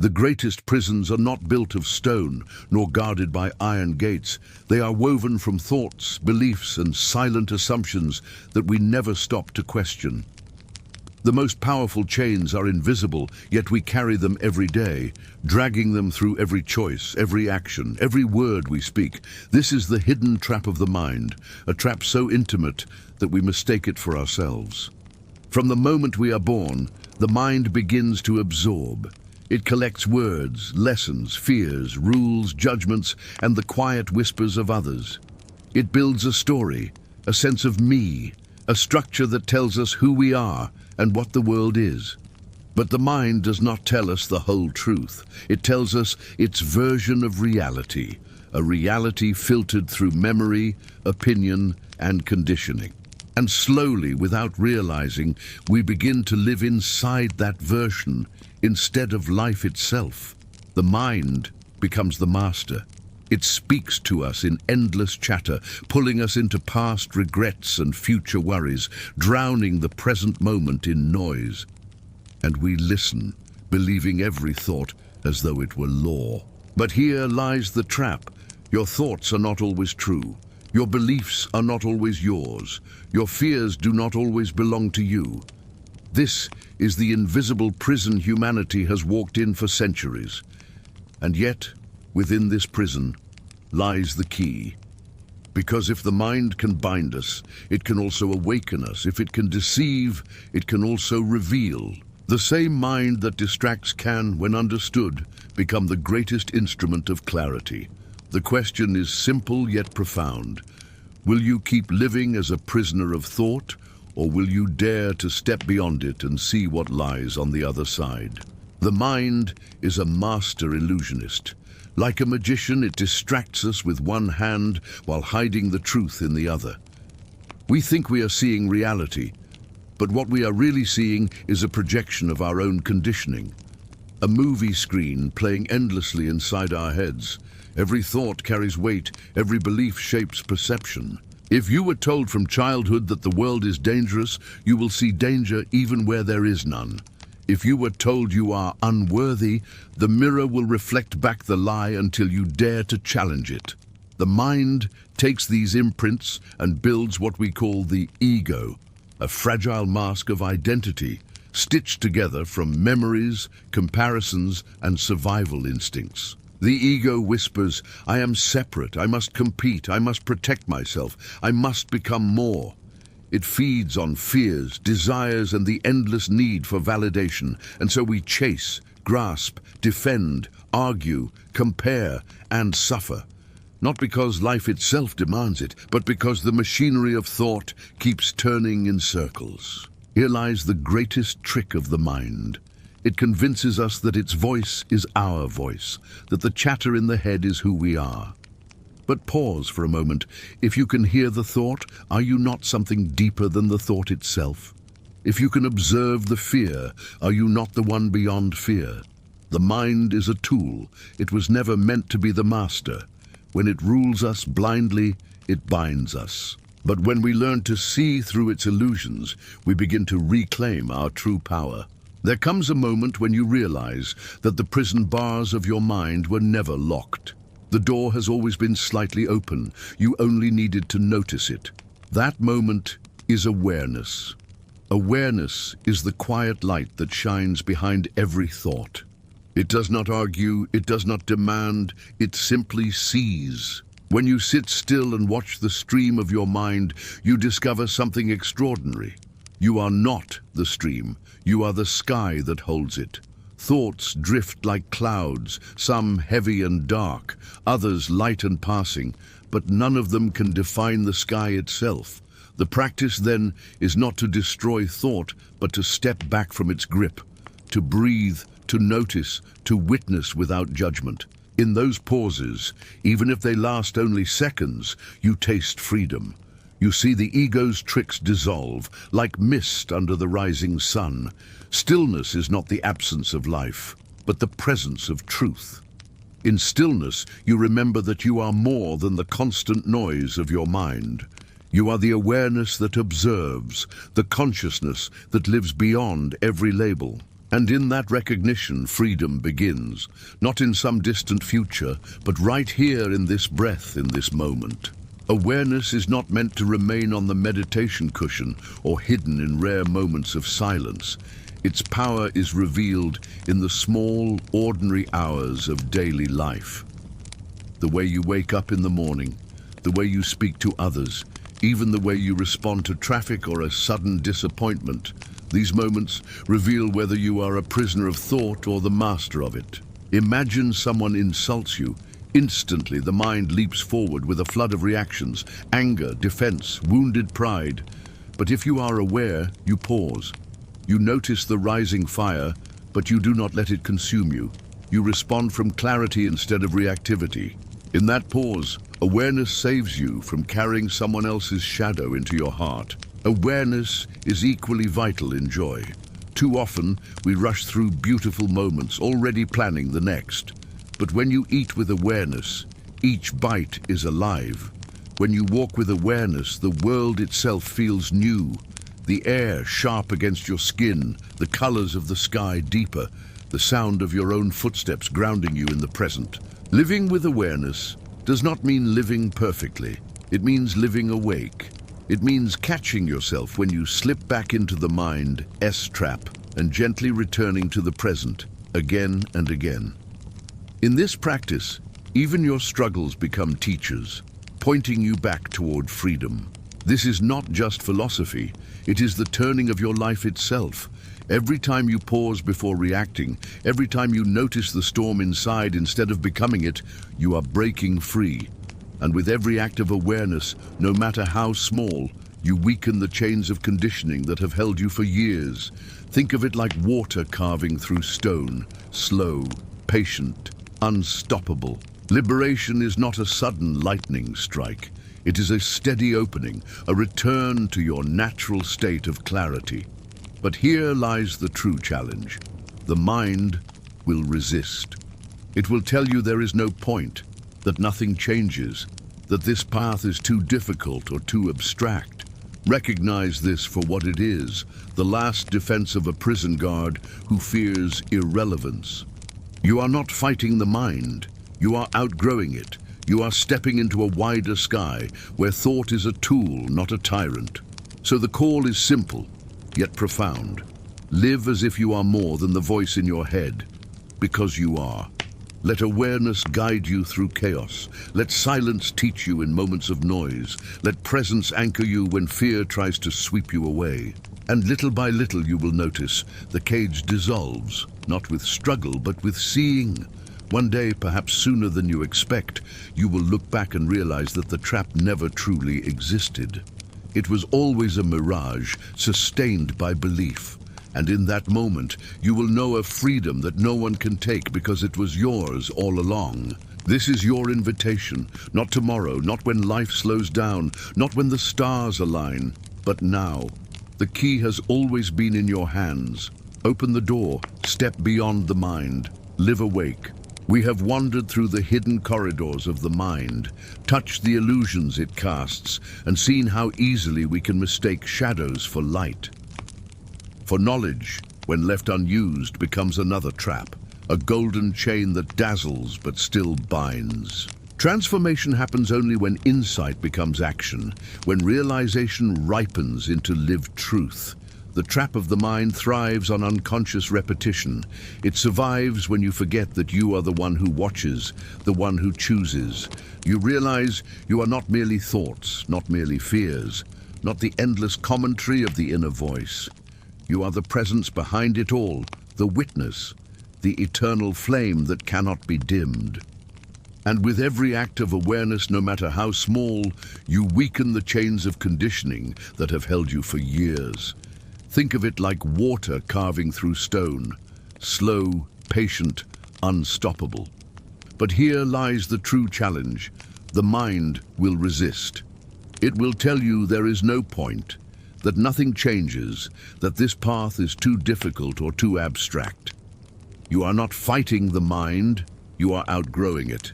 The greatest prisons are not built of stone, nor guarded by iron gates. They are woven from thoughts, beliefs, and silent assumptions that we never stop to question. The most powerful chains are invisible, yet we carry them every day, dragging them through every choice, every action, every word we speak. This is the hidden trap of the mind, a trap so intimate that we mistake it for ourselves. From the moment we are born, the mind begins to absorb. It collects words, lessons, fears, rules, judgments, and the quiet whispers of others. It builds a story, a sense of me, a structure that tells us who we are and what the world is. But the mind does not tell us the whole truth. It tells us its version of reality, a reality filtered through memory, opinion, and conditioning. And slowly, without realizing, we begin to live inside that version instead of life itself. The mind becomes the master. It speaks to us in endless chatter, pulling us into past regrets and future worries, drowning the present moment in noise. And we listen, believing every thought as though it were law. But here lies the trap. Your thoughts are not always true. Your beliefs are not always yours. Your fears do not always belong to you. This is the invisible prison humanity has walked in for centuries. And yet, within this prison lies the key. Because if the mind can bind us, it can also awaken us. If it can deceive, it can also reveal. The same mind that distracts can, when understood, become the greatest instrument of clarity. The question is simple yet profound. Will you keep living as a prisoner of thought, or will you dare to step beyond it and see what lies on the other side? The mind is a master illusionist. Like a magician, it distracts us with one hand while hiding the truth in the other. We think we are seeing reality, but what we are really seeing is a projection of our own conditioning. A movie screen playing endlessly inside our heads. Every thought carries weight, every belief shapes perception. If you were told from childhood that the world is dangerous, you will see danger even where there is none. If you were told you are unworthy, the mirror will reflect back the lie until you dare to challenge it. The mind takes these imprints and builds what we call the ego, a fragile mask of identity, stitched together from memories, comparisons, and survival instincts. The ego whispers, I am separate, I must compete, I must protect myself, I must become more. It feeds on fears, desires, and the endless need for validation, and so we chase, grasp, defend, argue, compare, and suffer. Not because life itself demands it, but because the machinery of thought keeps turning in circles. Here lies the greatest trick of the mind. It convinces us that its voice is our voice, that the chatter in the head is who we are. But pause for a moment. If you can hear the thought, are you not something deeper than the thought itself? If you can observe the fear, are you not the one beyond fear? The mind is a tool. It was never meant to be the master. When it rules us blindly, it binds us. But when we learn to see through its illusions, we begin to reclaim our true power. There comes a moment when you realize that the prison bars of your mind were never locked. The door has always been slightly open. You only needed to notice it. That moment is awareness. Awareness is the quiet light that shines behind every thought. It does not argue, it does not demand, it simply sees. When you sit still and watch the stream of your mind, you discover something extraordinary. You are not the stream. You are the sky that holds it. Thoughts drift like clouds, some heavy and dark, others light and passing, but none of them can define the sky itself. The practice, then, is not to destroy thought, but to step back from its grip, to breathe, to notice, to witness without judgment. In those pauses, even if they last only seconds, you taste freedom. You see the ego's tricks dissolve, like mist under the rising sun. Stillness is not the absence of life, but the presence of truth. In stillness, you remember that you are more than the constant noise of your mind. You are the awareness that observes, the consciousness that lives beyond every label. And in that recognition, freedom begins, not in some distant future, but right here in this breath, in this moment. Awareness is not meant to remain on the meditation cushion or hidden in rare moments of silence. Its power is revealed in the small, ordinary hours of daily life. The way you wake up in the morning, the way you speak to others, even the way you respond to traffic or a sudden disappointment. These moments reveal whether you are a prisoner of thought or the master of it. Imagine someone insults you. Instantly, the mind leaps forward with a flood of reactions: anger, defense, wounded pride. But if you are aware, you pause. You notice the rising fire, but you do not let it consume you. You respond from clarity instead of reactivity. In that pause, awareness saves you from carrying someone else's shadow into your heart. Awareness is equally vital in joy. Too often, we rush through beautiful moments, already planning the next. But when you eat with awareness, each bite is alive. When you walk with awareness, the world itself feels new. The air sharp against your skin, the colors of the sky deeper, the sound of your own footsteps grounding you in the present. Living with awareness does not mean living perfectly. It means living awake. It means catching yourself when you slip back into the mind S-trap and gently returning to the present again and again. In this practice, even your struggles become teachers, pointing you back toward freedom. This is not just philosophy, it is the turning of your life itself. Every time you pause before reacting, every time you notice the storm inside instead of becoming it, you are breaking free. And with every act of awareness, no matter how small, you weaken the chains of conditioning that have held you for years. Think of it like water carving through stone, slow, patient, unstoppable. Liberation is not a sudden lightning strike. It is a steady opening, a return to your natural state of clarity. But here lies the true challenge. The mind will resist. It will tell you there is no point, that nothing changes, that this path is too difficult or too abstract. Recognize this for what it is, the last defense of a prison guard who fears irrelevance. You are not fighting the mind, you are outgrowing it. You are stepping into a wider sky where thought is a tool, not a tyrant. So the call is simple, yet profound. Live as if you are more than the voice in your head, because you are. Let awareness guide you through chaos. Let silence teach you in moments of noise. Let presence anchor you when fear tries to sweep you away. And little by little you will notice the cage dissolves, not with struggle, but with seeing. One day, perhaps sooner than you expect, you will look back and realize that the trap never truly existed. It was always a mirage, sustained by belief. And in that moment, you will know a freedom that no one can take because it was yours all along. This is your invitation, not tomorrow, not when life slows down, not when the stars align, but now. The key has always been in your hands. Open the door, step beyond the mind, live awake. We have wandered through the hidden corridors of the mind, touched the illusions it casts, and seen how easily we can mistake shadows for light. For knowledge, when left unused, becomes another trap, a golden chain that dazzles but still binds. Transformation happens only when insight becomes action, when realization ripens into lived truth. The trap of the mind thrives on unconscious repetition. It survives when you forget that you are the one who watches, the one who chooses. You realize you are not merely thoughts, not merely fears, not the endless commentary of the inner voice. You are the presence behind it all, the witness, the eternal flame that cannot be dimmed. And with every act of awareness, no matter how small, you weaken the chains of conditioning that have held you for years. Think of it like water carving through stone, slow, patient, unstoppable. But here lies the true challenge. The mind will resist. It will tell you there is no point, that nothing changes, that this path is too difficult or too abstract. You are not fighting the mind, you are outgrowing it.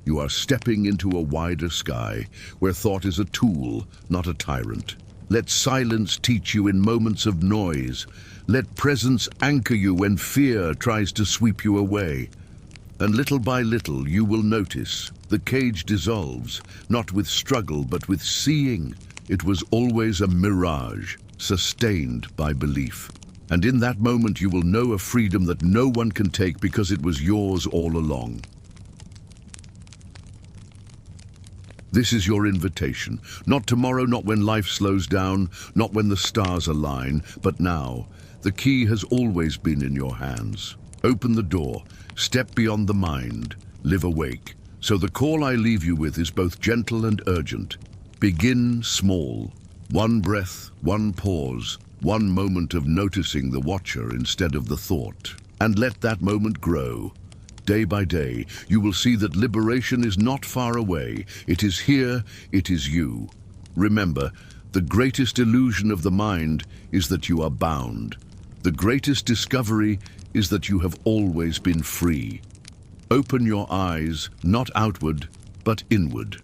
You are stepping into a wider sky, where thought is a tool, not a tyrant. Let silence teach you in moments of noise. Let presence anchor you when fear tries to sweep you away. And little by little you will notice the cage dissolves, not with struggle but with seeing. It was always a mirage, sustained by belief. And in that moment you will know a freedom that no one can take because it was yours all along. This is your invitation. Not tomorrow, not when life slows down, not when the stars align, but now. The key has always been in your hands. Open the door, step beyond the mind, live awake. So the call I leave you with is both gentle and urgent. Begin small. One breath, one pause, one moment of noticing the watcher instead of the thought. And let that moment grow. Day by day, you will see that liberation is not far away. It is here, it is you. Remember, the greatest illusion of the mind is that you are bound. The greatest discovery is that you have always been free. Open your eyes, not outward, but inward.